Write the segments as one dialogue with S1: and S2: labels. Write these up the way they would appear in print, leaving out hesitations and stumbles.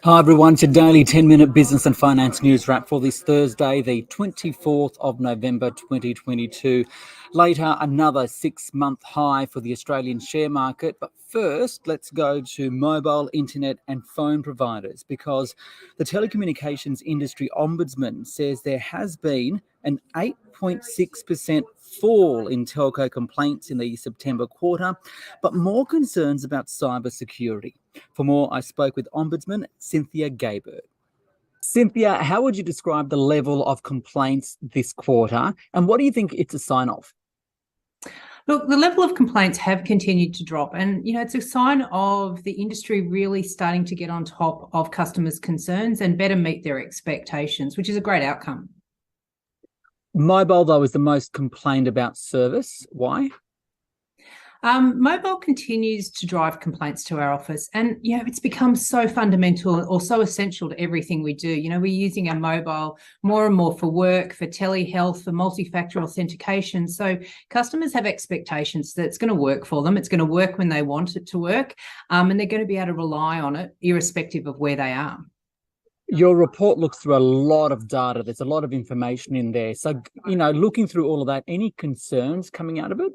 S1: Hi everyone, it's your daily 10-minute business and finance news wrap for this Thursday, the 24th of November 2022. Later, another 6-month high for the Australian share market. But first, let's go to mobile, internet and phone providers, because the Telecommunications Industry Ombudsman says there has been an 8.6% fall in telco complaints in the September quarter, but more concerns about cybersecurity. For more, I spoke with Ombudsman Cynthia Gebert. Cynthia, how would you describe the level of complaints this quarter, and what do you think it's a sign of?
S2: Look, the level of complaints have continued to drop, and it's a sign of the industry really starting to get on top of customers' concerns and better meet their expectations, which is a great outcome.
S1: Mobile, though, is the most complained about service. Why?
S2: Mobile continues to drive complaints to our office, and it's become so fundamental or so essential to everything we do. We're using our mobile more and more for work, for telehealth, for multi-factor authentication. So customers have expectations that it's going to work for them. It's going to work when they want it to work, and they're going to be able to rely on it irrespective of where they are.
S1: Your report looks through a lot of data. There's a lot of information in there. So, looking through all of that, any concerns coming out of it?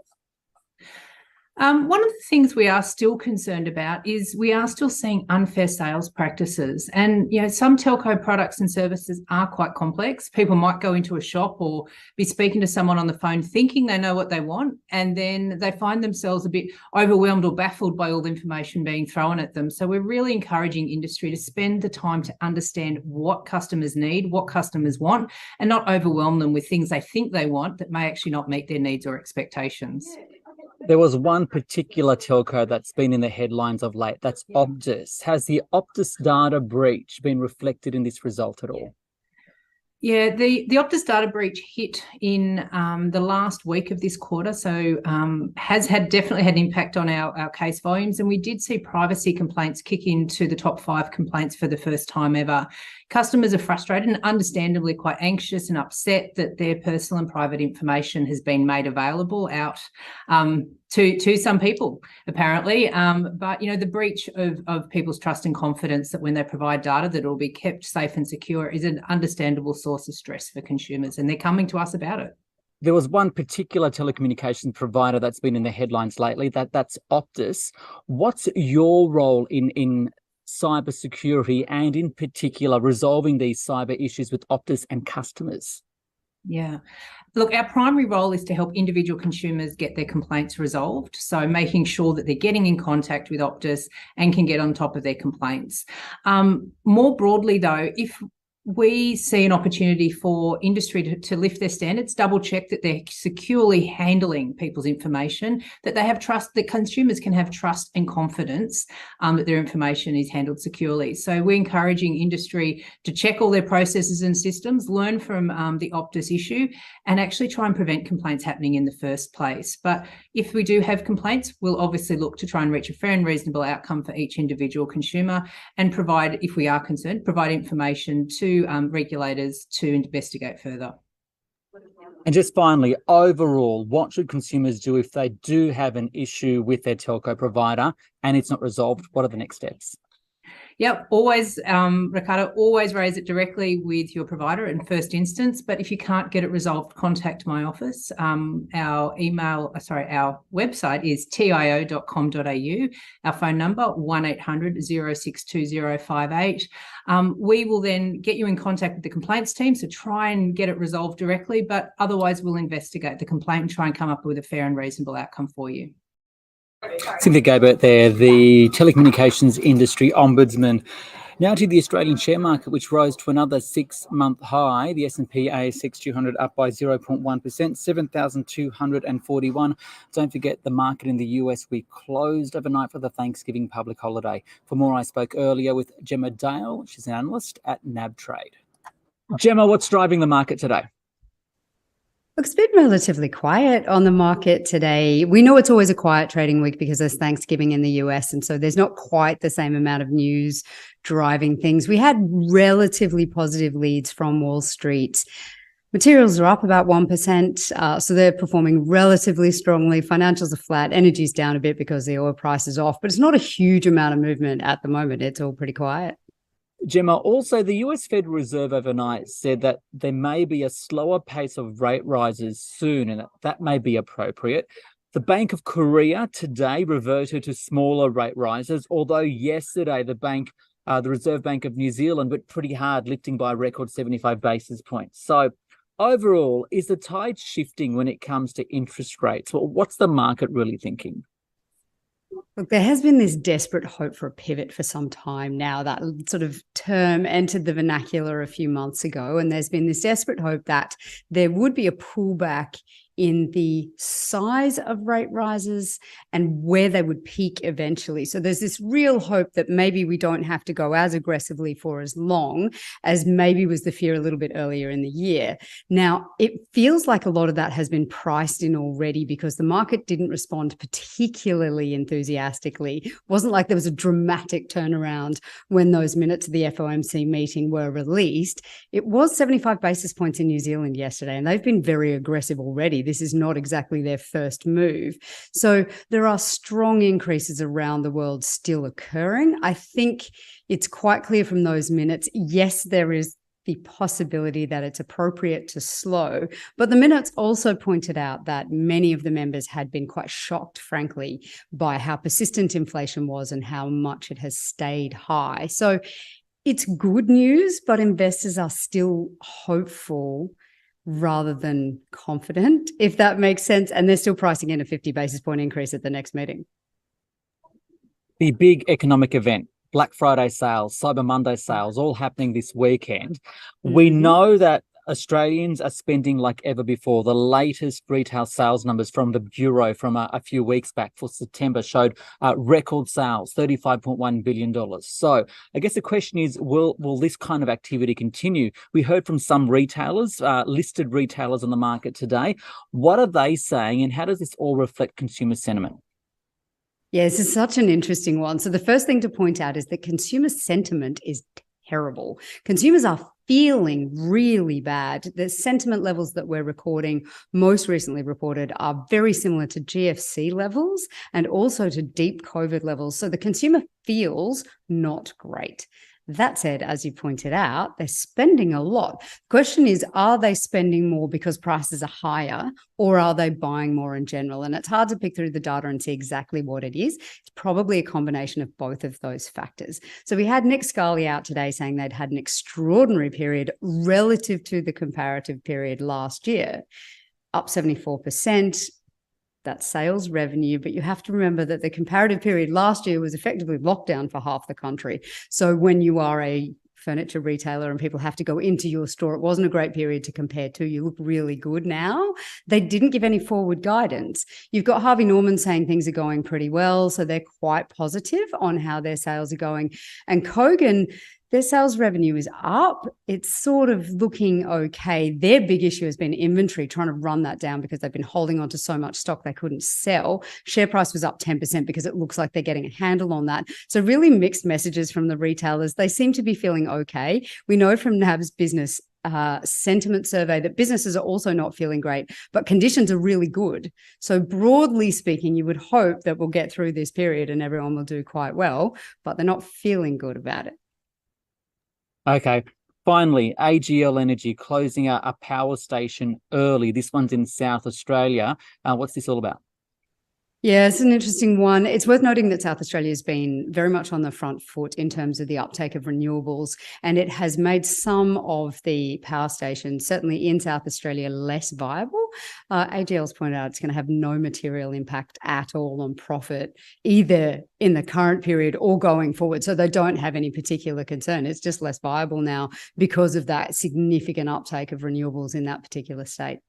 S2: One of the things we are still concerned about is we are still seeing unfair sales practices. And, some telco products and services are quite complex. People might go into a shop or be speaking to someone on the phone thinking they know what they want, and then they find themselves a bit overwhelmed or baffled by all the information being thrown at them. So we're really encouraging industry to spend the time to understand what customers need, what customers want, and not overwhelm them with things they think they want that may actually not meet their needs or expectations.
S1: There was one particular telco that's been in the headlines of late. That's Optus. Has the Optus data breach been reflected in this result at all?
S2: Yeah, the Optus data breach hit in the last week of this quarter, so has definitely had an impact on our case volumes, and we did see privacy complaints kick into the top 5 complaints for the first time ever. Customers are frustrated and understandably quite anxious and upset that their personal and private information has been made available out to some people, apparently. But, the breach of people's trust and confidence that when they provide data that it will be kept safe and secure is an understandable source of stress for consumers, and they're coming to us about it.
S1: There was one particular telecommunications provider that's been in the headlines lately. That's Optus. What's your role in cybersecurity and in particular resolving these cyber issues with Optus and customers?
S2: Yeah. Look, our primary role is to help individual consumers get their complaints resolved. So making sure that they're getting in contact with Optus and can get on top of their complaints. More broadly, though, if we see an opportunity for industry to lift their standards, double check that they're securely handling people's information, that they have trust, that consumers can have trust and confidence that their information is handled securely. So we're encouraging industry to check all their processes and systems, learn from the Optus issue, and actually try and prevent complaints happening in the first place. But if we do have complaints, we'll obviously look to try and reach a fair and reasonable outcome for each individual consumer and provide, if we are concerned, provide information to regulators to investigate further.
S1: And just finally, overall, what should consumers do if they do have an issue with their telco provider and it's not resolved? What are the next steps?
S2: Yep, always, Ricardo, always raise it directly with your provider in first instance. But if you can't get it resolved, contact my office. Our website is tio.com.au. Our phone number, 1800 062058. We will then get you in contact with the complaints team, so try and get it resolved directly, but otherwise we'll investigate the complaint and try and come up with a fair and reasonable outcome for you.
S1: Cynthia Gebert there, the Telecommunications Industry Ombudsman. Now to the Australian share market, which rose to another 6-month high. The S&P ASX 200 up by 0.1%, 7,241. Don't forget the market in the US, we closed overnight for the Thanksgiving public holiday. For more, I spoke earlier with Gemma Dale. She's an analyst at nabtrade. Gemma, what's driving the market today?
S3: It's been relatively quiet on the market today. We know it's always a quiet trading week because there's Thanksgiving in the US, and so there's not quite the same amount of news driving things. We had relatively positive leads from Wall Street. Materials are up about 1%, so they're performing relatively strongly. Financials are flat. Energy's down a bit because the oil price is off, but it's not a huge amount of movement at the moment. It's all pretty quiet.
S1: Gemma, also the US Federal Reserve overnight said that there may be a slower pace of rate rises soon, and that may be appropriate. The Bank of Korea today reverted to smaller rate rises, although yesterday the Reserve Bank of New Zealand went pretty hard, lifting by a record 75 basis points. So overall, is the tide shifting when it comes to interest rates? Well, what's the market really thinking?
S3: Look, there has been this desperate hope for a pivot for some time now. That sort of term entered the vernacular a few months ago, and there's been this desperate hope that there would be a pullback in the size of rate rises and where they would peak eventually. So there's this real hope that maybe we don't have to go as aggressively for as long as maybe was the fear a little bit earlier in the year. Now, it feels like a lot of that has been priced in already because the market didn't respond particularly enthusiastically. It wasn't like there was a dramatic turnaround when those minutes of the FOMC meeting were released. It was 75 basis points in New Zealand yesterday, and they've been very aggressive already. This is not exactly their first move. So there are strong increases around the world still occurring. I think it's quite clear from those minutes, yes, there is the possibility that it's appropriate to slow. But the minutes also pointed out that many of the members had been quite shocked, frankly, by how persistent inflation was and how much it has stayed high. So it's good news, but investors are still hopeful rather than confident, if that makes sense. And they're still pricing in a 50 basis point increase at the next meeting.
S1: The big economic event, Black Friday sales, Cyber Monday sales, all happening this weekend. We know that Australians are spending like ever before. The latest retail sales numbers from the Bureau from a few weeks back for September showed record sales, $35.1 billion. So I guess the question is, will this kind of activity continue? We heard from some retailers, listed retailers on the market today. What are they saying, and how does this all reflect consumer sentiment?
S3: Yeah, this is such an interesting one. So the first thing to point out is that consumer sentiment is terrible. Consumers are feeling really bad. The sentiment levels that we're recording, most recently reported, are very similar to GFC levels and also to deep COVID levels. So the consumer feels not great. That said, as you pointed out, they're spending a lot. The question is, are they spending more because prices are higher, or are they buying more in general? And it's hard to pick through the data and see exactly what it is. It's probably a combination of both of those factors. So we had Nick Scali out today saying they'd had an extraordinary period relative to the comparative period last year, up 74%. That's sales revenue, but you have to remember that the comparative period last year was effectively locked down for half the country. So when you are a furniture retailer and people have to go into your store, it wasn't a great period to compare to. You look really good now. They didn't give any forward guidance. You've got Harvey Norman saying things are going pretty well, so they're quite positive on how their sales are going. And Kogan, their sales revenue is up. It's sort of looking okay. Their big issue has been inventory, trying to run that down because they've been holding on to so much stock they couldn't sell. Share price was up 10% because it looks like they're getting a handle on that. So really mixed messages from the retailers. They seem to be feeling okay. We know from NAB's business sentiment survey that businesses are also not feeling great, but conditions are really good. So broadly speaking, you would hope that we'll get through this period and everyone will do quite well, but they're not feeling good about it.
S1: Okay. Finally, AGL Energy closing a power station early. This one's in South Australia. What's this all about?
S3: Yeah, it's an interesting one. It's worth noting that South Australia has been very much on the front foot in terms of the uptake of renewables, and it has made some of the power stations, certainly in South Australia, less viable. AGL's pointed out it's going to have no material impact at all on profit, either in the current period or going forward. So they don't have any particular concern. It's just less viable now because of that significant uptake of renewables in that particular state.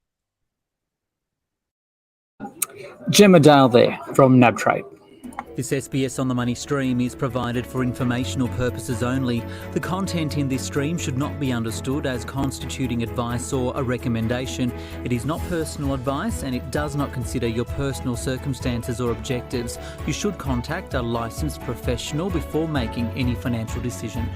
S1: Gemma Dale there from nabtrade. This SBS On The Money stream is provided for informational purposes only. The content in this stream should not be understood as constituting advice or a recommendation. It is not personal advice and it does not consider your personal circumstances or objectives. You should contact a licensed professional before making any financial decision.